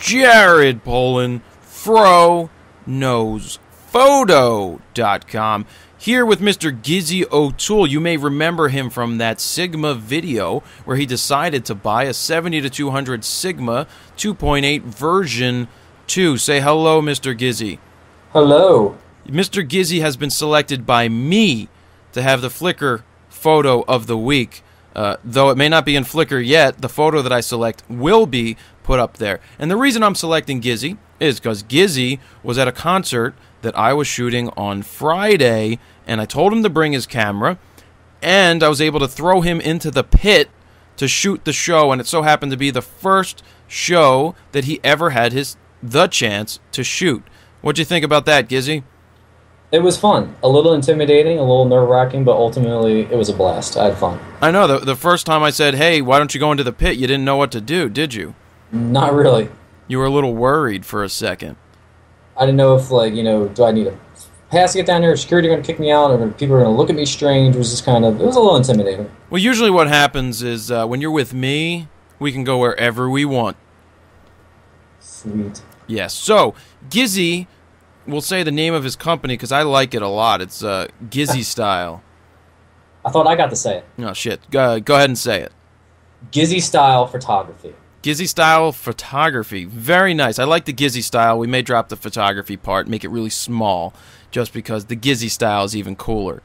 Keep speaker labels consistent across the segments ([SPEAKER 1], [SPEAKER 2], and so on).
[SPEAKER 1] Jared Polin, FroKnowsPhoto.com. Here with Mr. Gizzy O'Toole. You may remember him from that Sigma video where he decided to buy a 70-200 Sigma 2.8 version 2. Say hello, Mr. Gizzy.
[SPEAKER 2] Hello.
[SPEAKER 1] Mr. Gizzy has been selected by me to have the Flickr photo of the week. Though it may not be in Flickr yet, the photo that I select will be put up there. And the reason I'm selecting Gizzy is because Gizzy was at a concert that I was shooting on Friday, and I told him to bring his camera, and I was able to throw him into the pit to shoot the show, and it so happened to be the first show that he ever had the chance to shoot. What'd you think about that, Gizzy?
[SPEAKER 2] It was fun. A little intimidating, a little nerve-wracking, but ultimately it was a blast. I had fun.
[SPEAKER 1] I know. The first time I said, hey, why don't you go into the pit, you didn't know what to do, did you?
[SPEAKER 2] Not really.
[SPEAKER 1] You were a little worried for a second.
[SPEAKER 2] I didn't know if, like, do I need a pass to get down there? Is security going to kick me out? Or people are going to look at me strange? It was just it was a little intimidating.
[SPEAKER 1] Well, usually what happens is when you're with me, we can go wherever we want.
[SPEAKER 2] Sweet.
[SPEAKER 1] Yes. So, Gizzy, we'll say the name of his company because I like it a lot. It's Gizzy Style.
[SPEAKER 2] I thought I got to say it.
[SPEAKER 1] Oh, shit. Go ahead and say it.
[SPEAKER 2] Gizzy Style Photography.
[SPEAKER 1] Gizzy Style Photography. Very nice. I like the Gizzy Style. We may drop the photography part, make it really small, just because the Gizzy Style is even cooler.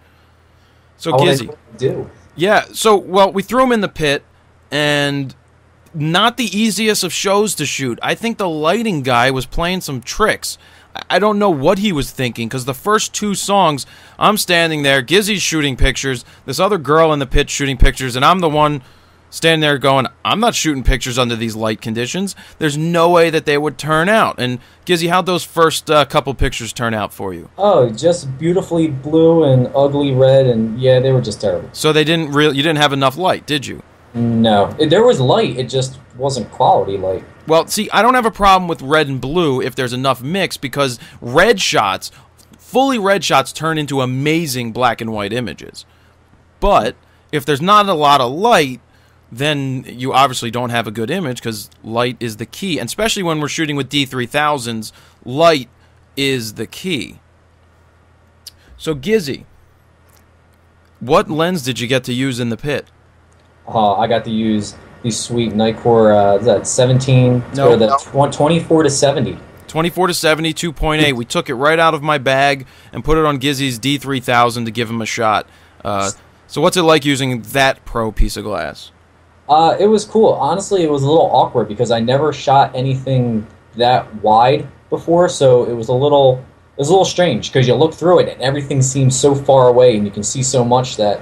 [SPEAKER 1] So, Gizzy.
[SPEAKER 2] Do.
[SPEAKER 1] Yeah, so, well, we threw him in the pit, and not the easiest of shows to shoot. I think the lighting guy was playing some tricks. I don't know what he was thinking, because the first two songs, I'm standing there, Gizzy's shooting pictures, this other girl in the pit shooting pictures, and I'm the one standing there going, I'm not shooting pictures under these light conditions. There's no way that they would turn out. And Gizzy, how'd those first couple pictures turn out for you?
[SPEAKER 2] Oh, just beautifully blue and ugly red, and yeah, they were just terrible.
[SPEAKER 1] So you didn't have enough light, did you?
[SPEAKER 2] No. There was light, it just wasn't quality light.
[SPEAKER 1] Well, see, I don't have a problem with red and blue if there's enough mix, because fully red shots turn into amazing black and white images. But if there's not a lot of light, then you obviously don't have a good image, because light is the key. And especially when we're shooting with D3000s, light is the key. So, Gizzy, what lens did you get to use in the pit?
[SPEAKER 2] I got to use these sweet Nikkor, is that 17?
[SPEAKER 1] No.
[SPEAKER 2] Or the 24-70.
[SPEAKER 1] 24-70, 2.8. We took it right out of my bag and put it on Gizzy's D3000 to give him a shot. So what's it like using that pro piece of glass?
[SPEAKER 2] It was cool. Honestly, it was a little awkward because I never shot anything that wide before, so it was a little strange because you look through it and everything seems so far away and you can see so much that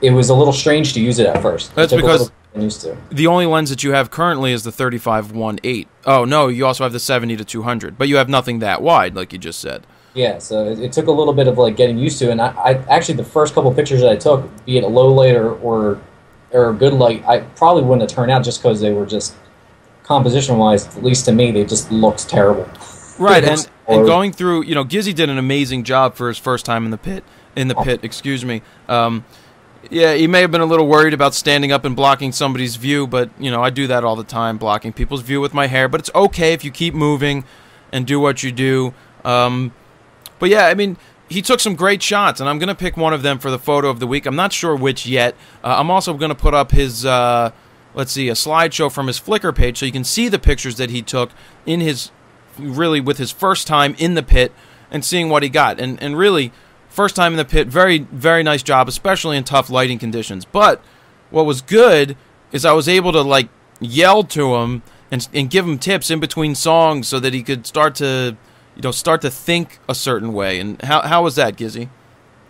[SPEAKER 2] it was a little strange to use it at first.
[SPEAKER 1] That's because
[SPEAKER 2] used to.
[SPEAKER 1] The only lens that you have currently is the 35-1.8. Oh, no, you also have the 70-200, but you have nothing that wide, like you just said.
[SPEAKER 2] Yeah, so it took a little bit of getting used to, and I actually the first couple pictures that I took, be it a low light or a good light, I probably wouldn't have turned out just because they were just composition-wise, at least to me, they just looked terrible.
[SPEAKER 1] Right, and going through, Gizzy did an amazing job for his first time in the pit. Excuse me. Yeah, he may have been a little worried about standing up and blocking somebody's view, but, I do that all the time, blocking people's view with my hair. But it's okay if you keep moving and do what you do. But, yeah, I mean, he took some great shots, and I'm going to pick one of them for the photo of the week. I'm not sure which yet. I'm also going to put up his, a slideshow from his Flickr page so you can see the pictures that he took with his first time in the pit and seeing what he got. And really, first time in the pit, very, very nice job, especially in tough lighting conditions. But what was good is I was able to, yell to him and give him tips in between songs so that he could start to think a certain way. And how was that, Gizzy?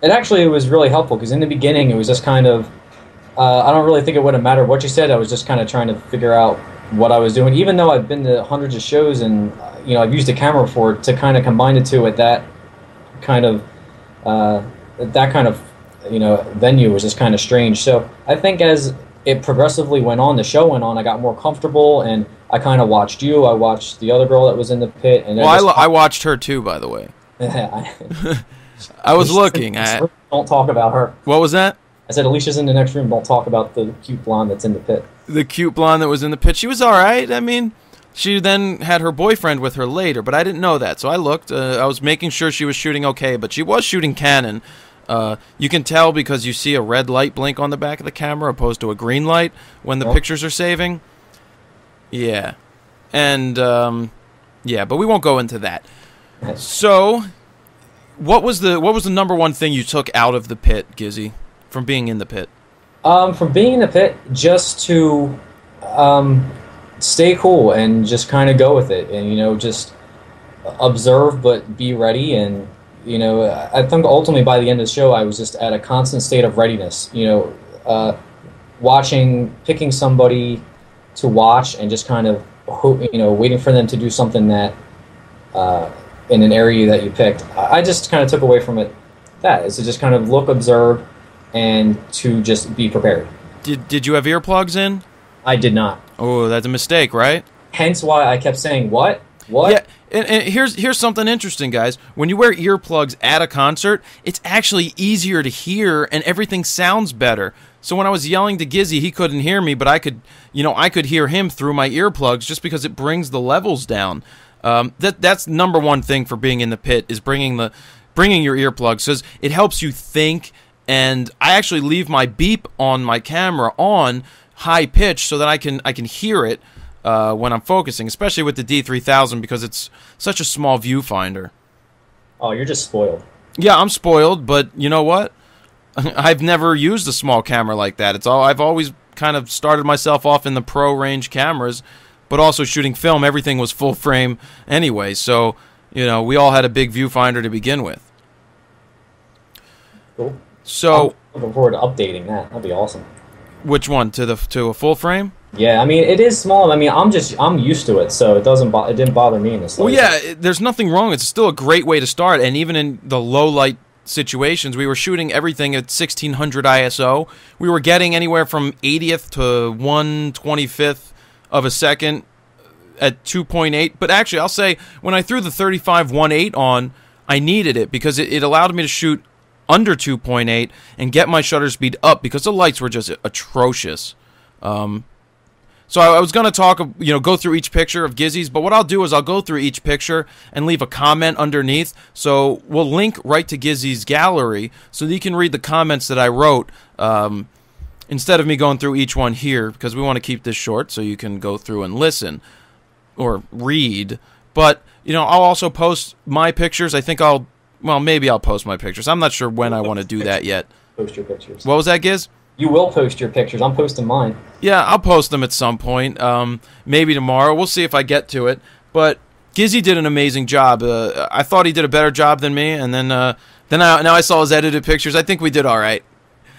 [SPEAKER 2] It was really helpful because in the beginning it was just kind of, I don't really think it would have mattered what you said. I was just kind of trying to figure out what I was doing, even though I've been to hundreds of shows and I've used a camera before to kind of combine the two at that kind of venue was just kind of strange. So I think as it progressively went on, the show went on, I got more comfortable and I kind of watched you. I watched the other girl that was in the pit. And
[SPEAKER 1] I watched her too, by the way. I was looking at.
[SPEAKER 2] Don't talk about her.
[SPEAKER 1] What was that?
[SPEAKER 2] I said Alicia's in the next room. Don't talk about the cute blonde that's in the pit.
[SPEAKER 1] The cute blonde that was in the pit. She was all right. I mean, She then had her boyfriend with her later, but I didn't know that, so I looked. I was making sure she was shooting okay, but she was shooting Canon. You can tell because you see a red light blink on the back of the camera opposed to a green light when the pictures are saving. Yeah. And, yeah, but we won't go into that. So, what was the number one thing you took out of the pit, Gizzy, from being in the pit?
[SPEAKER 2] From being in the pit, just to stay cool and just kind of go with it, and just observe but be ready. And I think ultimately by the end of the show, I was just at a constant state of readiness. Picking somebody to watch and just kind of waiting for them to do something that in an area that you picked. I just kind of took away from it that is to just kind of look, observe, and to just be prepared.
[SPEAKER 1] Did you have earplugs in?
[SPEAKER 2] I did not.
[SPEAKER 1] Oh, that's a mistake, right?
[SPEAKER 2] Hence why I kept saying, what? What?
[SPEAKER 1] Yeah, and here's something interesting, guys. When you wear earplugs at a concert, it's actually easier to hear, and everything sounds better. So when I was yelling to Gizzy, he couldn't hear me, but I could hear him through my earplugs just because it brings the levels down. That's number one thing for being in the pit is bringing your earplugs, because it helps you think. And I actually leave my beep on my camera on high pitch so that I can hear it when I'm focusing, especially with the D3000 because it's such a small viewfinder.
[SPEAKER 2] Oh, you're just spoiled.
[SPEAKER 1] Yeah, I'm spoiled, but you know what? I've never used a small camera like that. I've always kind of started myself off in the pro range cameras, but also shooting film. Everything was full frame anyway, so we all had a big viewfinder to begin with.
[SPEAKER 2] Cool.
[SPEAKER 1] So
[SPEAKER 2] I'm looking forward to updating that. That'd be awesome.
[SPEAKER 1] Which one, to a full frame?
[SPEAKER 2] Yeah, I mean it is small. I mean I'm used to it, so it didn't bother me in the slightest.
[SPEAKER 1] Well, yeah, there's nothing wrong. It's still a great way to start, and even in the low light situations, we were shooting everything at 1600 ISO. We were getting anywhere from 80th to 1/25th of a second at 2.8. But actually, I'll say when I threw the 35-1.8 on, I needed it because it allowed me to shoot under 2.8 and get my shutter speed up because the lights were just atrocious. So I was going to go through each picture of Gizzy's, but what I'll do is I'll go through each picture and leave a comment underneath. So we'll link right to Gizzy's gallery so that you can read the comments that I wrote instead of me going through each one here, because we want to keep this short so you can go through and listen or read. But, I'll also post my pictures. I think maybe I'll post my pictures. I'm not sure when I want to do that yet.
[SPEAKER 2] Post your pictures.
[SPEAKER 1] What was that, Giz?
[SPEAKER 2] You will post your pictures. I'm posting mine.
[SPEAKER 1] Yeah, I'll post them at some point. Maybe tomorrow. We'll see if I get to it. But Gizzy did an amazing job. I thought he did a better job than me, and then now I saw his edited pictures. I think we did all right.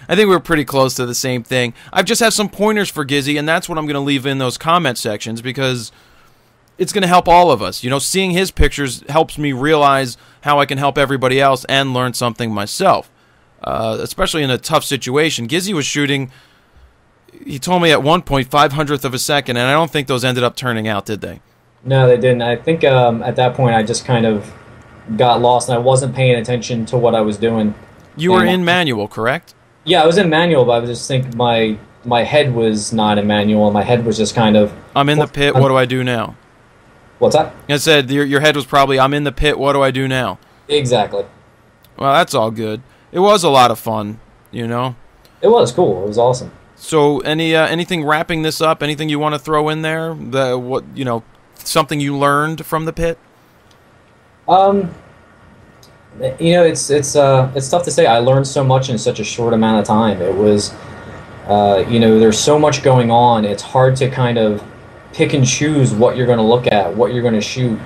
[SPEAKER 1] I think we were pretty close to the same thing. I just have some pointers for Gizzy, and that's what I'm going to leave in those comment sections because it's going to help all of us. Seeing his pictures helps me realize how I can help everybody else and learn something myself. Especially in a tough situation. Gizzy was shooting, he told me at one point 500th of a second, and I don't think those ended up turning out, did they?
[SPEAKER 2] No, they didn't. I think at that point I just kind of got lost and I wasn't paying attention to what I was doing.
[SPEAKER 1] You were in manual, correct?
[SPEAKER 2] Yeah, I was in manual, but I was just thinking my head was not in manual, and my head was just kind of...
[SPEAKER 1] I'm in the pit, what do I do now?
[SPEAKER 2] What's that?
[SPEAKER 1] I said your head was probably, I'm in the pit, what do I do now?
[SPEAKER 2] Exactly.
[SPEAKER 1] Well, that's all good. It was a lot of fun, It
[SPEAKER 2] was cool. It was awesome.
[SPEAKER 1] So, anything wrapping this up? Anything you want to throw in there? Something you learned from the pit?
[SPEAKER 2] It's tough to say. I learned so much in such a short amount of time. It was, there's so much going on. It's hard to kind of pick and choose what you're going to look at, what you're going to shoot.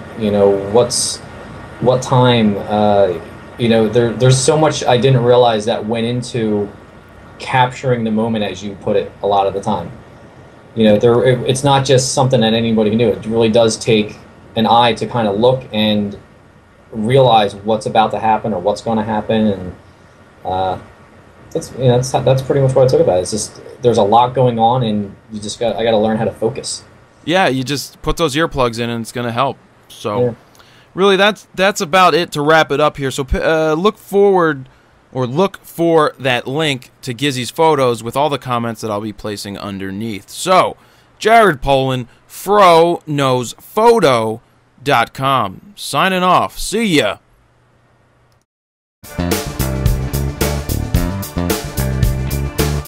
[SPEAKER 2] What time. There's so much I didn't realize that went into capturing the moment, as you put it, a lot of the time. It's not just something that anybody can do. It really does take an eye to kind of look and realize what's about to happen or what's going to happen, and that's pretty much what I took about it. It's just there's a lot going on, and I got to learn how to focus. Yeah,
[SPEAKER 1] you just put those earplugs in, and it's going to help. So. Yeah. Really, that's about it to wrap it up here. So look for that link to Gizzy's photos with all the comments that I'll be placing underneath. So, Jared Poland, FroKnowsPhoto.com. Signing off. See ya.